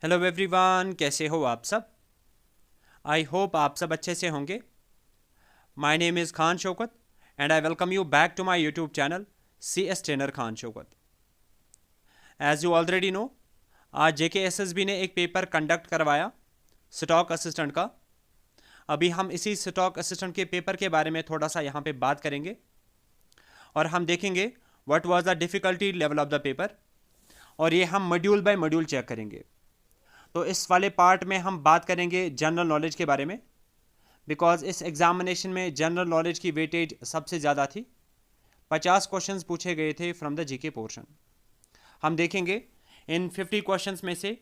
Hello everyone, कैसे हो आप सब। आई होप आप सब अच्छे से होंगे। My name is Khan Shaukat and I welcome you back to my YouTube channel C S trainer Khan Shaukat. As you already know, आज JKSSB ने एक पेपर कंडक्ट करवाया स्टॉक असिस्टेंट का। अभी हम इसी स्टॉक असिस्टेंट के पेपर के बारे में थोड़ा सा यहाँ पे बात करेंगे और हम देखेंगे what was the difficulty level of the paper, और ये हम मॉड्यूल बाय मॉड्यूल चेक करेंगे। तो इस वाले पार्ट में हम बात करेंगे जनरल नॉलेज के बारे में, बिकॉज इस एग्जामिनेशन में जनरल नॉलेज की वेटेज सबसे ज़्यादा थी। 50 क्वेश्चंस पूछे गए थे फ्रॉम द जीके पोर्शन। हम देखेंगे इन 50 क्वेश्चंस में से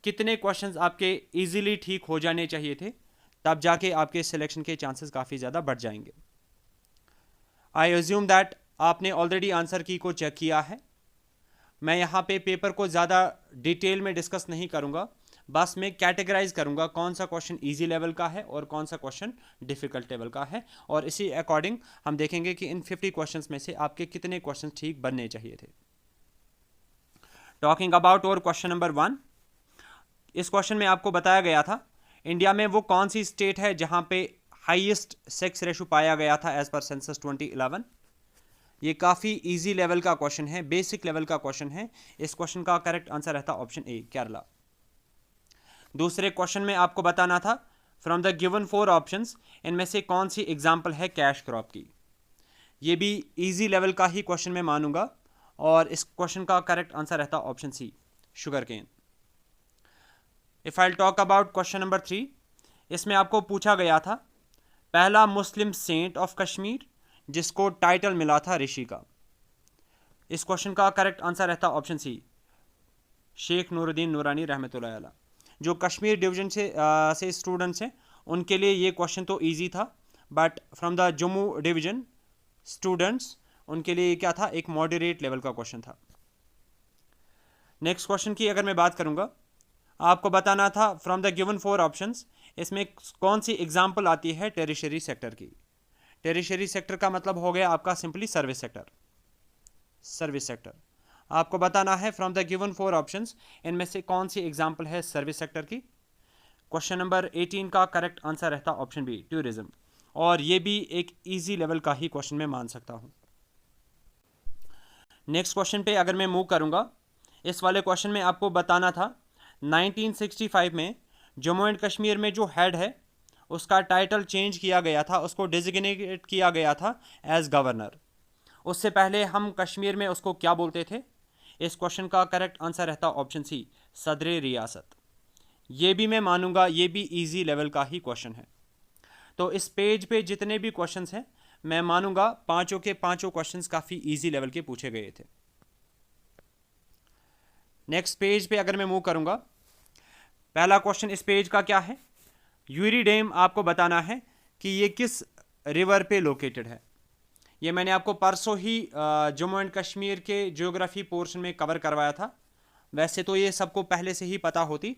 कितने क्वेश्चंस आपके इजीली ठीक हो जाने चाहिए थे, तब जाके आपके सिलेक्शन के चांसेस काफ़ी ज़्यादा बढ़ जाएंगे। आई एज्यूम दैट आपने ऑलरेडी आंसर की को चेक किया है। मैं यहाँ पे पेपर को ज़्यादा डिटेल में डिस्कस नहीं करूँगा, बस मैं कैटेगराइज करूँगा कौन सा क्वेश्चन इजी लेवल का है और कौन सा क्वेश्चन डिफ़िकल्ट लेवल का है, और इसी अकॉर्डिंग हम देखेंगे कि इन 50 क्वेश्चंस में से आपके कितने क्वेश्चन ठीक बनने चाहिए थे। टॉकिंग अबाउट और क्वेश्चन नंबर 1, इस क्वेश्चन में आपको बताया गया था इंडिया में वो कौन सी स्टेट है जहाँ पे हाईएस्ट सेक्स रेशो पाया गया था एज पर सेंसस 2011। ये काफ़ी इजी लेवल का क्वेश्चन है, बेसिक लेवल का क्वेश्चन है। इस क्वेश्चन का करेक्ट आंसर रहता ऑप्शन ए, केरला। दूसरे क्वेश्चन में आपको बताना था फ्रॉम द गिवन 4 ऑप्शंस इनमें से कौन सी एग्जांपल है कैश क्रॉप की। ये भी इजी लेवल का ही क्वेश्चन मैं मानूंगा, और इस क्वेश्चन का करेक्ट आंसर रहता option C, sugar cane. If I talk about question number 3, इसमें आपको पूछा गया था पहला मुस्लिम सेंट ऑफ कश्मीर जिसको टाइटल मिला था ऋषि का। इस क्वेश्चन का करेक्ट आंसर रहता ऑप्शन सी, शेख नूरुद्दीन नूरानी रहमतुल्लाह अलैह। जो कश्मीर डिवीजन से स्टूडेंट्स हैं उनके लिए ये क्वेश्चन तो इजी था, but from the Jammu division students उनके लिए क्या था, एक मॉडरेट लेवल का क्वेश्चन था। नेक्स्ट क्वेश्चन की अगर मैं बात करूंगा, आपको बताना था फ्रॉम द गिवन 4 ऑप्शंस इसमें कौन सी एग्जांपल आती है टेरिशरी सेक्टर की। टेरिशरी सेक्टर का मतलब हो गया आपका simply service sector. Service sector आपको बताना है फ्रॉम द गिवन 4 ऑप्शंस इनमें से कौन सी एग्जांपल है सर्विस सेक्टर की। क्वेश्चन नंबर 18 का करेक्ट आंसर रहता ऑप्शन बी, टूरिज्म, और ये भी एक इजी लेवल का ही क्वेश्चन मैं मान सकता हूँ। नेक्स्ट क्वेश्चन पे अगर मैं मूव करूँगा, इस वाले क्वेश्चन में आपको बताना था 1965 में जम्मू एंड कश्मीर में जो हेड है उसका टाइटल चेंज किया गया था, उसको डिजिग्नेट किया गया था एज गवर्नर। उससे पहले हम कश्मीर में उसको क्या बोलते थे। इस क्वेश्चन का करेक्ट आंसर रहता ऑप्शन सी, सदर रियासत। ये भी मैं मानूंगा ये भी इजी लेवल का ही क्वेश्चन है। तो इस पेज पे जितने भी क्वेश्चंस हैं मैं मानूंगा पांचों के पांचों क्वेश्चंस काफ़ी इजी लेवल के पूछे गए थे। नेक्स्ट पेज पे अगर मैं मूव करूंगा, पहला क्वेश्चन इस पेज का क्या है, यूरी डैम आपको बताना है कि ये किस रिवर पे लोकेटेड है। ये मैंने आपको परसों ही जम्मू एंड कश्मीर के ज्योग्राफी पोर्शन में कवर करवाया था। वैसे तो ये सबको पहले से ही पता होती।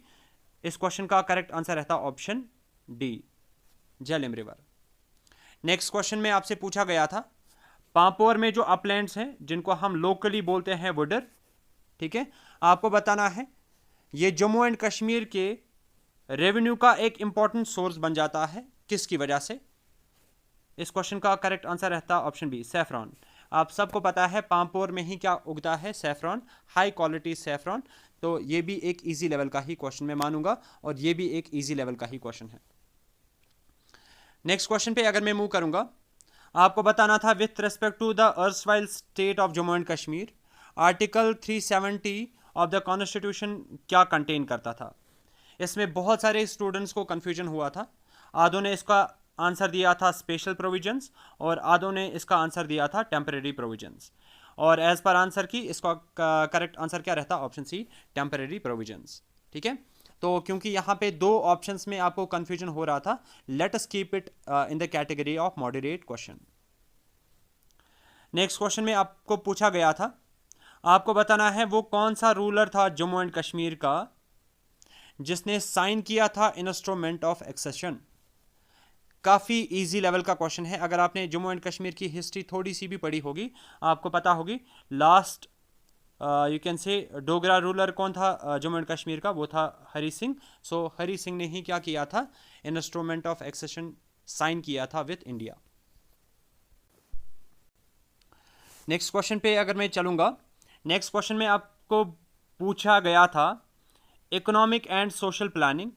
इस क्वेश्चन का करेक्ट आंसर रहता option D, Jhelum river. Next question में आपसे पूछा गया था पापोर में जो अपलैंड्स हैं जिनको हम लोकली बोलते हैं वुडर, ठीक है, आपको बताना है ये जम्मू एंड कश्मीर के रेवेन्यू का एक इंपॉर्टेंट सोर्स बन जाता है, किसकी वजह से। इस क्वेश्चन का करेक्ट आंसर रहता ऑप्शन बी, सैफरॉन। आप सबको पता है पामपोर में ही क्या उगता है, सैफरॉन, हाई क्वालिटी सैफरॉन। तो ये भी एक इजी लेवल का ही क्वेश्चन मैं मानूंगा, और ये भी एक इजी लेवल का ही क्वेश्चन है। नेक्स्ट क्वेश्चन पे अगर मैं मूव करूंगा, आपको बताना था with respect to the erstwhile state of Jammu and Kashmir article 370 of the constitution क्या कंटेन करता था। इसमें बहुत सारे स्टूडेंट्स को कन्फ्यूजन हुआ था। आधों ने इसका आंसर दिया था स्पेशल प्रोविजंस और आधों ने इसका आंसर दिया था टेम्परेरी प्रोविजंस, और एज पर आंसर की इसका करेक्ट आंसर क्या रहता ऑप्शन सी, टेम्परेरी प्रोविजंस। ठीक है, तो क्योंकि यहाँ पे दो ऑप्शंस में आपको कन्फ्यूजन हो रहा था, let us keep it in the category of moderate question. Next question में आपको पूछा गया था, आपको बताना है वो कौन सा रूलर था जम्मू एंड कश्मीर का जिसने साइन किया था इंस्ट्रूमेंट ऑफ एक्सेशन। काफ़ी इजी लेवल का क्वेश्चन है। अगर आपने जम्मू एंड कश्मीर की हिस्ट्री थोड़ी सी भी पढ़ी होगी आपको पता होगी last you can say Dogra ruler कौन था जम्मू एंड कश्मीर का, वो था हरी सिंह। सो हरी सिंह ने ही क्या किया था, इंस्ट्रूमेंट ऑफ एक्सेशन साइन किया था विथ इंडिया। नेक्स्ट क्वेश्चन पे अगर मैं चलूंगा, नेक्स्ट क्वेश्चन में आपको पूछा गया था इकोनॉमिक एंड सोशल प्लानिंग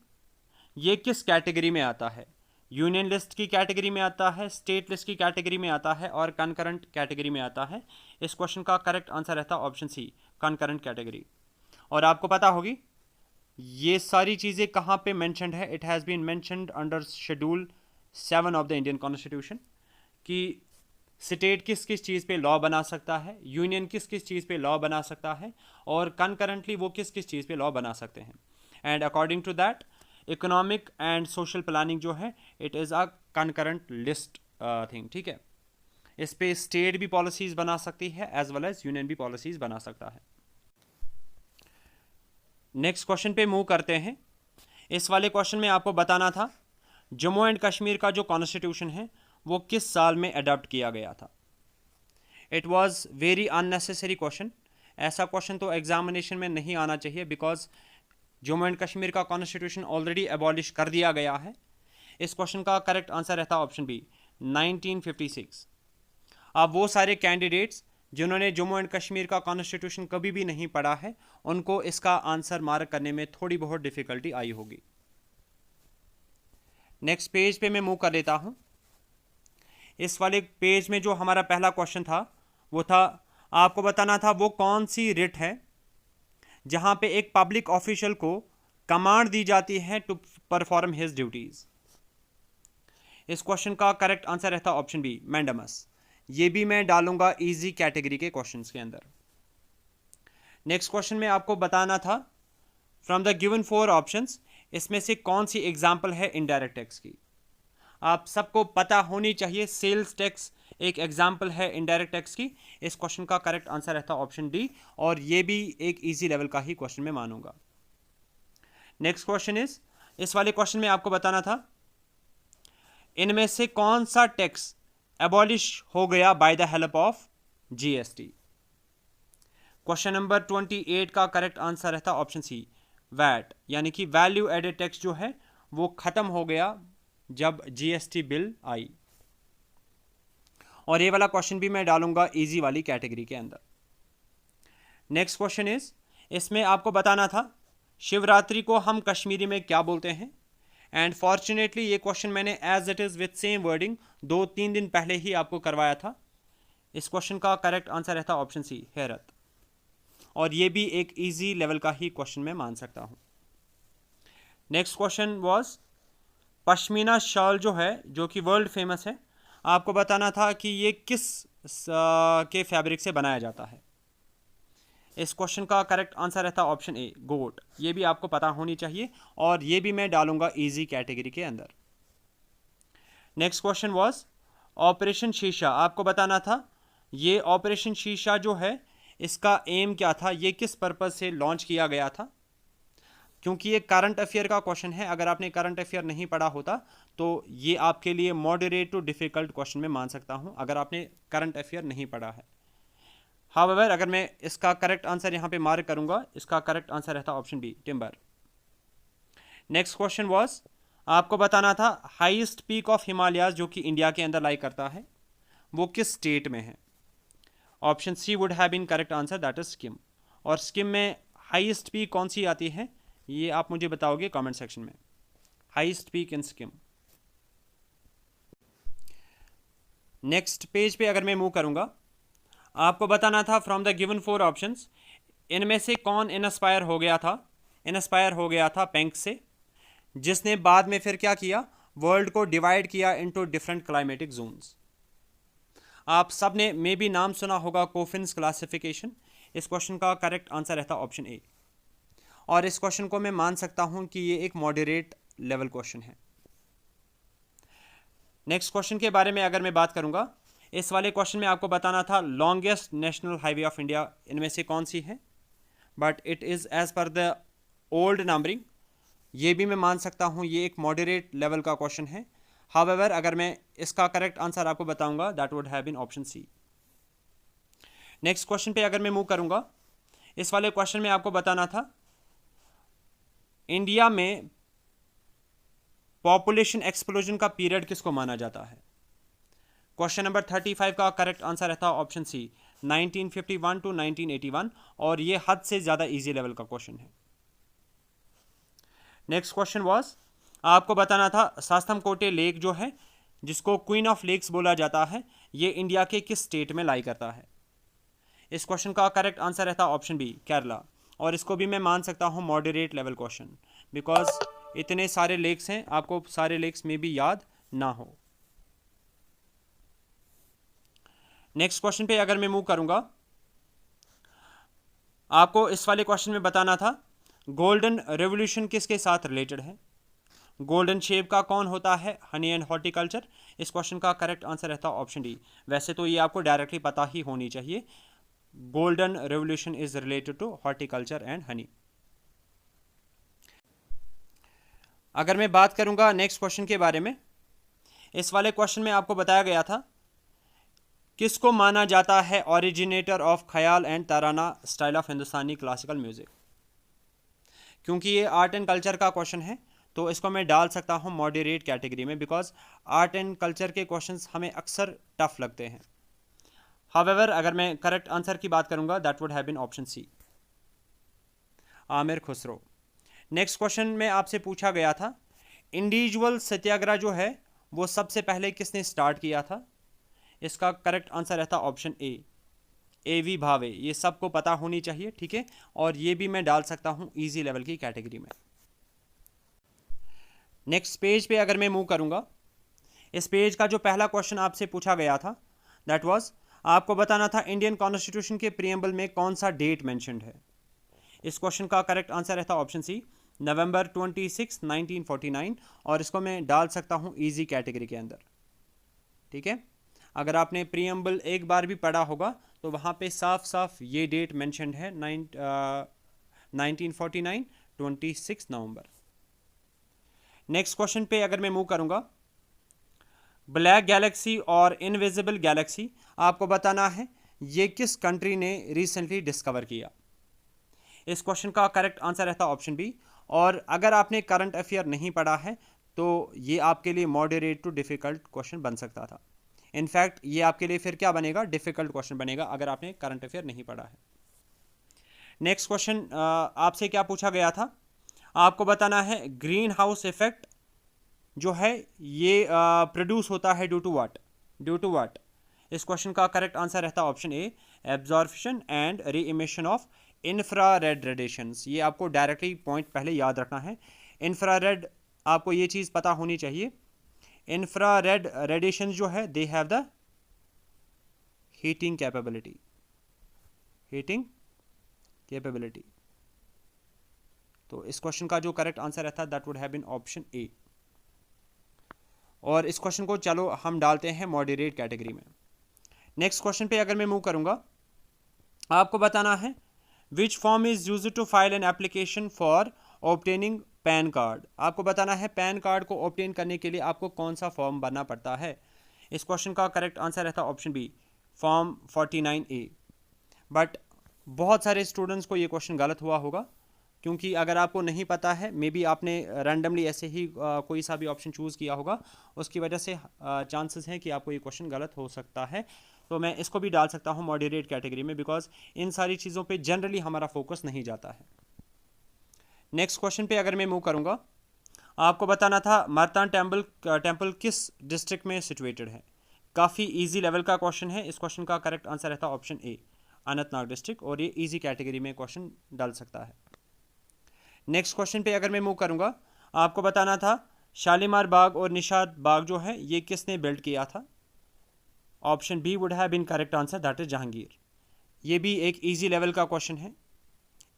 ये किस कैटेगरी में आता है, यूनियन लिस्ट की कैटेगरी में आता है, स्टेट लिस्ट की कैटेगरी में आता है और कनकरेंट कैटेगरी में आता है। इस क्वेश्चन का करेक्ट आंसर रहता है ऑप्शन सी, कनकरेंट कैटेगरी। और आपको पता होगी ये सारी चीज़ें कहाँ पे मेंशन्ड है, it has been mentioned under schedule 7 of the Indian constitution कि स्टेट किस किस चीज़ पे लॉ बना सकता है, यूनियन किस किस चीज़ पे लॉ बना सकता है और कनकरेंटली वो किस किस चीज़ पे लॉ बना सकते हैं। And according to that economic and social planning जो है it is a concurrent list thing, ठीक है। इस पे स्टेट भी पॉलिसीज़ बना सकती है एज वेल एज यूनियन भी पॉलिसीज़ बना सकता है। नेक्स्ट क्वेश्चन पे मूव करते हैं। इस वाले क्वेश्चन में आपको बताना था जम्मू एंड कश्मीर का जो कॉन्स्टिट्यूशन है वो किस साल में अडॉप्ट किया गया था। It was very unnecessary question, ऐसा क्वेश्चन तो एग्जामिनेशन में नहीं आना चाहिए बिकॉज जम्मू एंड कश्मीर का कॉन्स्टिट्यूशन ऑलरेडी एबॉलिश कर दिया गया है। इस क्वेश्चन का करेक्ट आंसर रहता है ऑप्शन बी 1956। अब वो सारे कैंडिडेट्स जिन्होंने जम्मू एंड कश्मीर का कॉन्स्टिट्यूशन कभी भी नहीं पढ़ा है उनको इसका आंसर मार्क करने में थोड़ी बहुत डिफिकल्टी आई होगी। नेक्स्ट पेज पे मैं मूव कर लेता हूँ। इस वाले पेज में जो हमारा पहला क्वेश्चन था वो था आपको बताना था वो कौन सी रिट है जहां पे एक पब्लिक ऑफिशियल को कमांड दी जाती है टू परफॉर्म हिज ड्यूटीज। इस क्वेश्चन का करेक्ट आंसर रहता ऑप्शन बी मैंडेमस। ये भी मैं डालूंगा इजी कैटेगरी के क्वेश्चंस के अंदर। नेक्स्ट क्वेश्चन में आपको बताना था फ्रॉम द गिवन 4 ऑप्शंस इसमें से कौन सी एग्जांपल है इनडायरेक्ट टैक्स की। आप सबको पता होनी चाहिए सेल्स टैक्स एक एग्जाम्पल है इनडायरेक्ट टैक्स की। इस क्वेश्चन का करेक्ट आंसर रहता है ऑप्शन डी और ये भी एक इजी लेवल का ही क्वेश्चन में मानूंगा। नेक्स्ट क्वेश्चन इज इस वाले क्वेश्चन में आपको बताना था इनमें से कौन सा टैक्स एबॉलिश हो गया by the help of GST. Question number 28 का करेक्ट आंसर रहता ऑप्शन सी वैट, यानी कि वैल्यू एडेड टैक्स जो है वो खत्म हो गया जब जीएसटी बिल आई। और ये वाला क्वेश्चन भी मैं डालूंगा इजी वाली कैटेगरी के अंदर। नेक्स्ट क्वेश्चन इज इसमें आपको बताना था शिवरात्रि को हम कश्मीरी में क्या बोलते हैं। एंड फॉर्चुनेटली ये क्वेश्चन मैंने as it is with same wording 2-3 दिन पहले ही आपको करवाया था। इस क्वेश्चन का करेक्ट आंसर रहता ऑप्शन सी हैरत, और ये भी एक इजी लेवल का ही क्वेश्चन मैं मान सकता हूँ। Next question was pashmina shawl जो है जो कि वर्ल्ड फेमस है, आपको बताना था कि ये किस के फैब्रिक से बनाया जाता है। इस क्वेश्चन का करेक्ट आंसर रहता है ऑप्शन ए गोट। ये भी आपको पता होनी चाहिए और ये भी मैं डालूंगा इजी कैटेगरी के अंदर। नेक्स्ट क्वेश्चन वाज ऑपरेशन शीशा, आपको बताना था ये ऑपरेशन शीशा जो है इसका एम क्या था, ये किस पर्पज़ से लॉन्च किया गया था। क्योंकि ये करंट अफेयर का क्वेश्चन है, अगर आपने करंट अफेयर नहीं पढ़ा होता तो ये आपके लिए मॉडरेट टू डिफ़िकल्ट क्वेश्चन में मान सकता हूँ अगर आपने करंट अफेयर नहीं पढ़ा है। हाउएवर अगर मैं इसका करेक्ट आंसर यहाँ पे मार्क करूँगा, इसका करेक्ट आंसर रहता option B timber. Next question was आपको बताना था हाईएस्ट पीक ऑफ हिमालयाज जो कि इंडिया के अंदर लाई करता है वो किस स्टेट में है। Option C would have been correct answer that is Sikkim. और सिक्किम में हाईएस्ट पीक कौन सी आती है ये आप मुझे बताओगे कमेंट सेक्शन में। Highest peak in Sikkim. Next page पे अगर मैं मूव करूंगा, आपको बताना था फ्रॉम द गिवन 4 ऑप्शंस इनमें से कौन इंस्पायर हो गया था। इंस्पायर हो गया था पेंक से, जिसने बाद में फिर क्या किया, वर्ल्ड को डिवाइड किया इनटू डिफरेंट क्लाइमेटिक जोन्स। आप सब ने मे भी नाम सुना होगा कोफिन्स क्लासिफिकेशन। इस क्वेश्चन का करेक्ट आंसर रहता ऑप्शन ए, और इस क्वेश्चन को मैं मान सकता हूं कि ये एक मॉडरेट लेवल क्वेश्चन है। नेक्स्ट क्वेश्चन के बारे में अगर मैं बात करूंगा, इस वाले क्वेश्चन में आपको बताना था longest national highway of India इनमें से कौन सी है, but it is as per the old numbering. ये भी मैं मान सकता हूँ ये एक मॉडरेट लेवल का क्वेश्चन है। हाउएवर अगर मैं इसका करेक्ट आंसर आपको बताऊंगा that would have been option C. Next question पे अगर मैं मूव करूंगा, इस वाले क्वेश्चन में आपको बताना था इंडिया में पॉपुलेशन एक्सप्लोजन का पीरियड किसको माना जाता है। क्वेश्चन नंबर 35 का करेक्ट आंसर रहता है ऑप्शन सी 1951 टू 1981, और ये हद से ज़्यादा इजी लेवल का क्वेश्चन है। नेक्स्ट क्वेश्चन वाज, आपको बताना था सास्तमकोटे लेक जो है जिसको क्वीन ऑफ लेक्स बोला जाता है, ये इंडिया के किस स्टेट में लाई करता है। इस क्वेश्चन का करेक्ट आंसर रहता है ऑप्शन बी केरला, और इसको भी मैं मान सकता हूँ मॉडरेट लेवल क्वेश्चन, बिकॉज इतने सारे लेक्स हैं, आपको सारे लेक्स में भी याद ना हो। नेक्स्ट क्वेश्चन पे अगर मैं मूव करूंगा, आपको इस वाले क्वेश्चन में बताना था गोल्डन रेवोल्यूशन किसके साथ रिलेटेड है। गोल्डन शेप का कौन होता है, हनी एंड हॉर्टिकल्चर। इस क्वेश्चन का करेक्ट आंसर रहता है ऑप्शन डी। वैसे तो ये आपको डायरेक्टली पता ही होनी चाहिए, golden revolution is related to horticulture and honey. अगर मैं बात करूंगा नेक्स्ट क्वेश्चन के बारे में, इस वाले क्वेश्चन में आपको बताया गया था किसको माना जाता है ओरिजिनेटर ऑफ ख्याल and Tarana style of Hindustani classical music. क्योंकि ये आर्ट एंड कल्चर का क्वेश्चन है तो इसको मैं डाल सकता हूँ मॉडरेट कैटेगरी में, बिकॉज आर्ट एंड कल्चर के क्वेश्चंस हमें अक्सर टफ लगते हैं। हावेवर अगर मैं करेक्ट आंसर की बात करूंगा that would have been option C Amir Khusro. Next question में आपसे पूछा गया था इंडिविजुअल सत्याग्रह जो है वो सबसे पहले किसने स्टार्ट किया था। इसका करेक्ट आंसर रहता ऑप्शन ए वी भावे। ये सबको पता होनी चाहिए, ठीक है, और ये भी मैं डाल सकता हूँ इजी लेवल की कैटेगरी में। नेक्स्ट पेज पे अगर मैं मूव करूंगा, इस पेज का जो पहला क्वेश्चन आपसे पूछा गया था दैट वाज, आपको बताना था इंडियन कॉन्स्टिट्यूशन के प्रीएम्बल में कौन सा डेट मेंशन्ड है। इस क्वेश्चन का करेक्ट आंसर रहता ऑप्शन सी नवंबर 26, 1949, और इसको मैं डाल सकता हूँ इजी कैटेगरी के अंदर, ठीक है। अगर आपने प्रीएम्बल एक बार भी पढ़ा होगा तो वहाँ पे साफ साफ ये डेट मेंशन्ड है 1949, 26 नवंबर। नेक्स्ट क्वेश्चन पे अगर मैं मूव करूंगा, ब्लैक गैलेक्सी और इनविजिबल गैलेक्सी आपको बताना है ये किस कंट्री ने रिसेंटली डिस्कवर किया। इस क्वेश्चन का करेक्ट आंसर रहता ऑप्शन बी, और अगर आपने करंट अफेयर नहीं पढ़ा है तो ये आपके लिए मॉडरेट टू डिफिकल्ट क्वेश्चन बन सकता था। इनफैक्ट ये आपके लिए फिर क्या बनेगा, डिफिकल्ट क्वेश्चन बनेगा अगर आपने करंट अफेयर नहीं पढ़ा है। नेक्स्ट क्वेश्चन आपसे क्या पूछा गया था, आपको बताना है ग्रीन हाउस इफेक्ट जो है ये प्रोड्यूस होता है ड्यू टू व्हाट। इस क्वेश्चन का करेक्ट आंसर रहता है option A absorption and re emission of infrared radiations. ये आपको डायरेक्टली पॉइंट पहले याद रखना है। इंफ्रारेड आपको ये चीज़ पता होनी चाहिए, इंफ्रारेड रेडिएशन जो है they have the heating capability. तो इस क्वेश्चन का जो करेक्ट आंसर रहता है that would have been option A, और इस क्वेश्चन को चलो हम डालते हैं मॉडरेट कैटेगरी में। नेक्स्ट क्वेश्चन पे अगर मैं मूव करूंगा, आपको बताना है which form is used to file an application for obtaining PAN card. आपको बताना है पैन कार्ड को ऑब्टेन करने के लिए आपको कौन सा फॉर्म भरना पड़ता है। इस क्वेश्चन का करेक्ट आंसर रहता है option B form 49A। But बहुत सारे स्टूडेंट्स को ये क्वेश्चन गलत हुआ होगा, क्योंकि अगर आपको नहीं पता है मे बी आपने रैंडमली ऐसे ही कोई सा भी ऑप्शन चूज़ किया होगा, उसकी वजह से चांसेस हैं कि आपको ये क्वेश्चन गलत हो सकता है। तो मैं इसको भी डाल सकता हूँ मॉडरेट कैटेगरी में, बिकॉज इन सारी चीज़ों पे जनरली हमारा फोकस नहीं जाता है। नेक्स्ट क्वेश्चन पे अगर मैं मूव करूँगा, आपको बताना था मारतान टेम्पल किस डिस्ट्रिक्ट में सिचुएटेड है। काफ़ी ईजी लेवल का क्वेश्चन है। इस क्वेश्चन का करेक्ट आंसर रहता है ऑप्शन ए अनंतनाग डिस्ट्रिक्ट, और ये ईजी कैटेगरी में क्वेश्चन डाल सकता है। नेक्स्ट क्वेश्चन पे अगर मैं मूव करूँगा, आपको बताना था शालीमार बाग और निशाद बाग जो है ये किसने बिल्ड किया था। Option B would have been correct answer, that is Jahangir. ये भी एक इजी लेवल का क्वेश्चन है।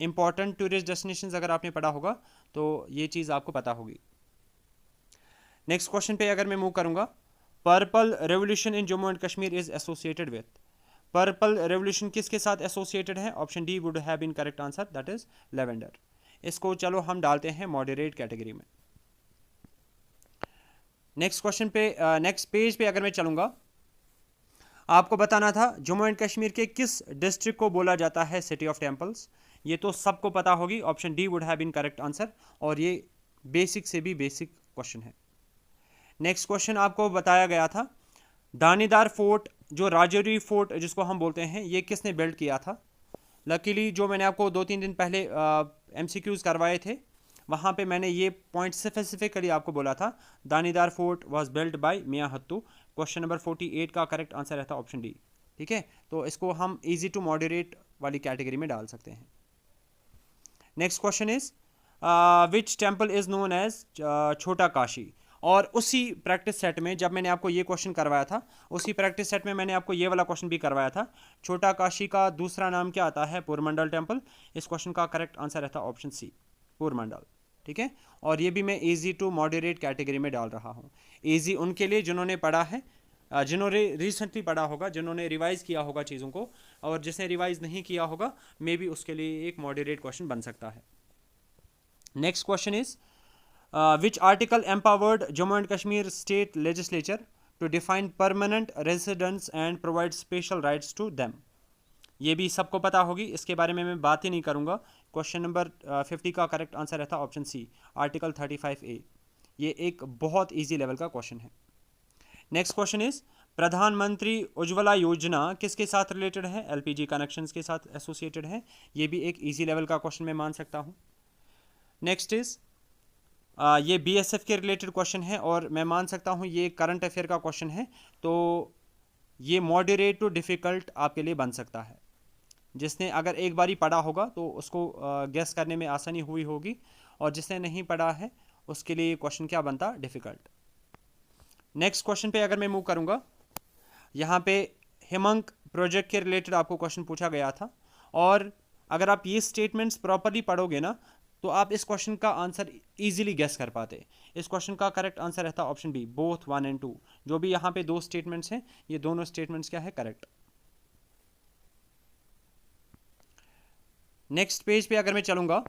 इंपॉर्टेंट टूरिस्ट डेस्टिनेशंस अगर आपने पढ़ा होगा तो ये चीज़ आपको पता होगी। नेक्स्ट क्वेश्चन पे अगर मैं मूव करूँगा, purple revolution in Jammu and Kashmir is associated with. Purple revolution किसके साथ एसोसिएटेड है। Option D would have been correct answer, that is lavender. इसको चलो हम डालते हैं मॉडरेट कैटेगरी में। नेक्स्ट क्वेश्चन पे नेक्स्ट पेज पे अगर मैं चलूँगा, आपको बताना था जम्मू एंड कश्मीर के किस डिस्ट्रिक्ट को बोला जाता है सिटी ऑफ टेम्पल्स। ये तो सबको पता होगी, option D would have been correct answer, और ये बेसिक से भी बेसिक क्वेश्चन है। नेक्स्ट क्वेश्चन आपको बताया गया था, दानेदार फोर्ट, जो राजौरी फोर्ट जिसको हम बोलते हैं, ये किसने बिल्ड किया था? लकीली जो मैंने आपको 2-3 दिन पहले MCQs करवाए थे, वहाँ पे मैंने ये पॉइंट स्पेसिफिकली आपको बोला था, Danedar fort was built by Mian Hattu. Question number 48 का करेक्ट आंसर रहता है ऑप्शन डी। ठीक है, तो इसको हम इजी टू मॉडरेट वाली कैटेगरी में डाल सकते हैं। Next question is which temple is known as Chhota Kashi. और उसी प्रैक्टिस सेट में जब मैंने आपको ये क्वेश्चन करवाया था, उसी प्रैक्टिस सेट में मैंने आपको ये वाला क्वेश्चन भी करवाया था, छोटा काशी का दूसरा नाम क्या आता है? पुरमंडल टेम्पल। इस क्वेश्चन का करेक्ट आंसर रहता है ऑप्शन सी, पुरमंडल। ठीक है, और ये भी मैं इजी टू मॉडरेट कैटेगरी में डाल रहा हूँ। इजी उनके लिए जिन्होंने पढ़ा है, जिन्होंने रिसेंटली पढ़ा होगा, जिन्होंने रिवाइज किया होगा चीज़ों को, और जिसने रिवाइज नहीं किया होगा मे बी उसके लिए एक मॉडरेट क्वेश्चन बन सकता है। Next question is which article empowered Jammu and Kashmir state legislature to define permanent residents and provide special rights to them? ये भी सबको पता होगी, इसके बारे में मैं बात ही नहीं करूंगा। क्वेश्चन नंबर 50 का करेक्ट आंसर रहता है ऑप्शन सी, आर्टिकल 35A। ये एक बहुत इजी लेवल का क्वेश्चन है। नेक्स्ट क्वेश्चन इज प्रधानमंत्री उज्ज्वला योजना किसके साथ रिलेटेड है? LPG कनेक्शंस के साथ एसोसिएटेड है। ये भी एक इजी लेवल का क्वेश्चन मैं मान सकता हूँ। नेक्स्ट इज ये BSF के रिलेटेड क्वेश्चन है, और मैं मान सकता हूँ ये करंट अफेयर का क्वेश्चन है, तो ये मॉडरेट टू डिफ़िकल्ट आपके लिए बन सकता है। जिसने अगर एक बारी पढ़ा होगा तो उसको गेस करने में आसानी हुई होगी, और जिसने नहीं पढ़ा है उसके लिए ये क्वेश्चन क्या बनता? डिफ़िकल्ट। नेक्स्ट क्वेश्चन पे अगर मैं मूव करूँगा, यहाँ पे हिमंक प्रोजेक्ट के रिलेटेड आपको क्वेश्चन पूछा गया था, और अगर आप ये स्टेटमेंट्स प्रॉपरली पढ़ोगे ना तो आप इस क्वेश्चन का आंसर इजीली गेस कर पाते। इस क्वेश्चन का करेक्ट आंसर रहता है ऑप्शन बी, बोथ 1 and 2। जो भी यहाँ पे दो स्टेटमेंट्स हैं, ये दोनों स्टेटमेंट्स क्या है? करेक्ट। नेक्स्ट पेज पे अगर मैं चलूंगा,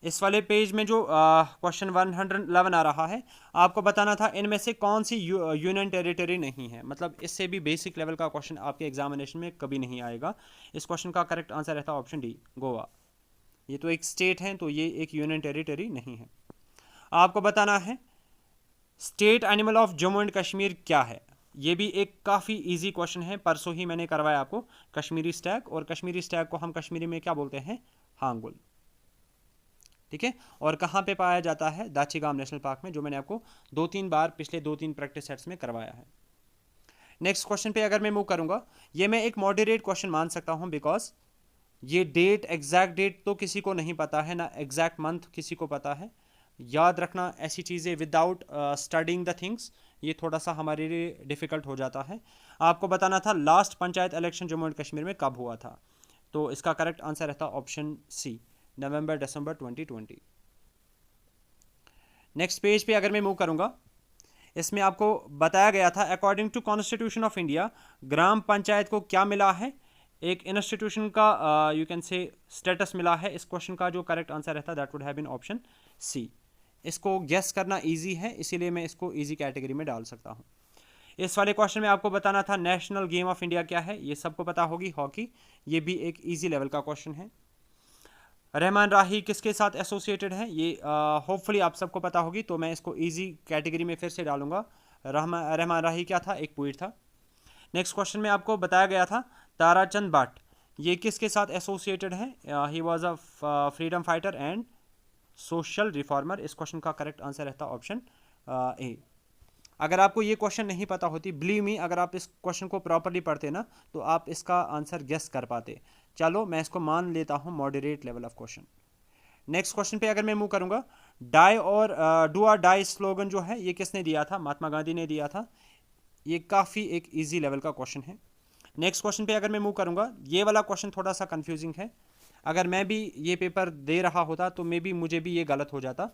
इस वाले पेज में जो क्वेश्चन 111 आ रहा है, आपको बताना था इनमें से कौन सी यूनियन टेरिटरी नहीं है। मतलब इससे भी बेसिक लेवल का क्वेश्चन आपके एग्जामिनेशन में कभी नहीं आएगा। इस क्वेश्चन का करेक्ट आंसर रहता है ऑप्शन डी, गोवा। ये तो एक स्टेट है, तो ये एक यूनियन टेरिटरी नहीं है। आपको बताना है state animal of Jammu and Kashmir क्या है। ये भी एक काफ़ी इजी क्वेश्चन है, परसों ही मैंने करवाया आपको, कश्मीरी स्टैग। और कश्मीरी स्टैग को हम कश्मीरी में क्या बोलते हैं? हांगुल। ठीक है, और कहाँ पे पाया जाता है? दाचीगाम नेशनल पार्क में, जो मैंने आपको 2-3 बार पिछले 2-3 प्रैक्टिस सेट्स में करवाया है। नेक्स्ट क्वेश्चन पे अगर मैं मूव करूंगा, ये मैं एक मॉडरेट क्वेश्चन मान सकता हूँ, बिकॉज ये डेट, एग्जैक्ट डेट तो किसी को नहीं पता है ना, एग्जैक्ट मंथ किसी को पता है। याद रखना ऐसी चीज़ें विदाउट स्टडिंग द थिंग्स, ये थोड़ा सा हमारे लिए डिफ़िकल्ट हो जाता है। आपको बताना था last panchayat election Jammu and Kashmir में कब हुआ था, तो इसका करेक्ट आंसर रहता ऑप्शन सी, नवंबर-दिसंबर 2020। नेक्स्ट पेज पे अगर मैं मूव करूंगा, इसमें आपको बताया गया था according to constitution of India gram panchayat को क्या मिला है? एक इंस्टीट्यूशन का यू कैन से स्टेटस मिला है। इस क्वेश्चन का जो करेक्ट आंसर रहता है that would have been option C. इसको गेस करना इजी है, इसीलिए मैं इसको इजी कैटेगरी में डाल सकता हूँ। इस वाले क्वेश्चन में आपको बताना था नेशनल गेम ऑफ इंडिया क्या है। ये सबको पता होगी, हॉकी। ये भी एक ईजी लेवल का क्वेश्चन है। रहमान राही किसके साथ एसोसिएटेड है? ये होपफुली आप सबको पता होगी, तो मैं इसको इजी कैटेगरी में फिर से डालूंगा। रहमान राही क्या था? एक पोइट था। नेक्स्ट क्वेश्चन में आपको बताया गया था ताराचंद भट्ट, ये किसके साथ एसोसिएटेड है? He was a freedom fighter and social reformer. इस क्वेश्चन का करेक्ट आंसर रहता ऑप्शन ए। अगर आपको ये क्वेश्चन नहीं पता होती, बिलीव मी, अगर आप इस क्वेश्चन को प्रॉपरली पढ़ते ना तो आप इसका आंसर गेस कर पाते। चलो मैं इसको मान लेता हूँ moderate level of question. Next question पे अगर मैं मूव करूँगा, डाई और डू और डाई स्लोगन जो है ये किसने दिया था? महात्मा गांधी ने दिया था। ये काफ़ी एक ईजी लेवल का क्वेश्चन है। नेक्स्ट क्वेश्चन पे अगर मैं मूव करूँगा, ये वाला क्वेश्चन थोड़ा सा कन्फ्यूजिंग है। अगर मैं भी ये पेपर दे रहा होता तो मे बी मुझे भी ये गलत हो जाता।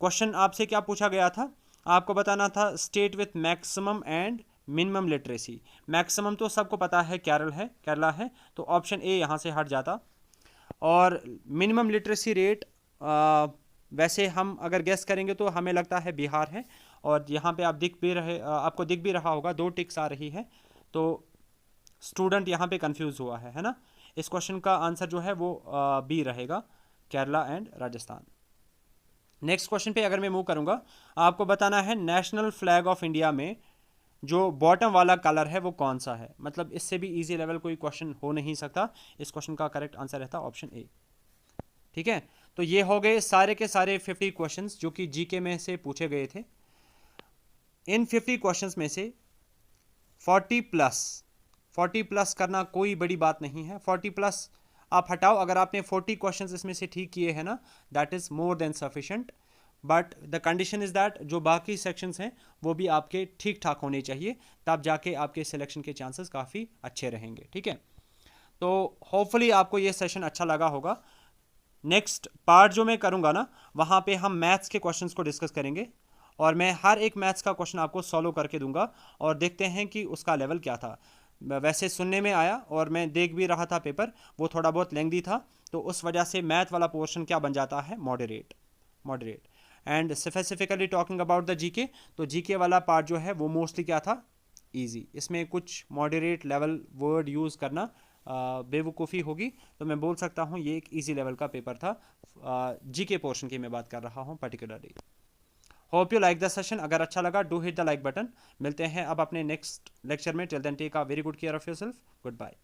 क्वेश्चन आपसे क्या पूछा गया था? आपको बताना था state with maximum and minimum literacy. Maximum तो सबको पता है केरला है, तो ऑप्शन ए यहाँ से हट जाता। और मिनिमम लिटरेसी रेट वैसे हम अगर गेस करेंगे तो हमें लगता है बिहार है, और यहाँ पे आपको दिख भी रहा होगा 2 टिक्स आ रही है, तो स्टूडेंट यहाँ पे कंफ्यूज हुआ है ना। इस क्वेश्चन का आंसर जो है वो बी रहेगा, Kerala and Rajasthan. Next question पे अगर मैं मूव करूंगा, आपको बताना है नेशनल फ्लैग ऑफ इंडिया में जो बॉटम वाला कलर है वो कौन सा है। मतलब इससे भी इजी लेवल कोई क्वेश्चन हो नहीं सकता। इस क्वेश्चन का करेक्ट आंसर रहता ऑप्शन ए। ठीक है, तो ये हो गए सारे के सारे 50 क्वेश्चंस जो कि जीके में से पूछे गए थे। इन 50 क्वेश्चंस में से 40 प्लस करना कोई बड़ी बात नहीं है। 40 प्लस आप हटाओ, अगर आपने 40 क्वेश्चंस इसमें से ठीक किए हैं ना, that is more than sufficient. But the condition is that जो बाकी सेक्शंस हैं वो भी आपके ठीक ठाक होने चाहिए, तब जाके आपके सिलेक्शन के चांसेस काफ़ी अच्छे रहेंगे। ठीक है, तो होपफुली आपको ये सेशन अच्छा लगा होगा। नेक्स्ट पार्ट जो मैं करूँगा ना, वहाँ पे हम मैथ्स के क्वेश्चंस को डिस्कस करेंगे और मैं हर एक मैथ्स का क्वेश्चन आपको सॉल्व करके दूंगा और देखते हैं कि उसका लेवल क्या था। वैसे सुनने में आया और मैं देख भी रहा था पेपर, वो थोड़ा बहुत लेंथी था, तो उस वजह से मैथ वाला पोर्शन क्या बन जाता है, moderate. And specifically talking about the GK, तो जीके वाला पार्ट जो है वो मोस्टली क्या था, इजी। इसमें कुछ मॉडरेट लेवल वर्ड यूज़ करना बेवकूफ़ी होगी, तो मैं बोल सकता हूँ ये एक इजी लेवल का पेपर था। जीके पोर्शन की मैं बात कर रहा हूँ particularly. Hope you like the session. अगर अच्छा लगा do hit the like button. मिलते हैं अब अपने नेक्स्ट लेक्चर में। Till then take a very good care of yourself. Good bye.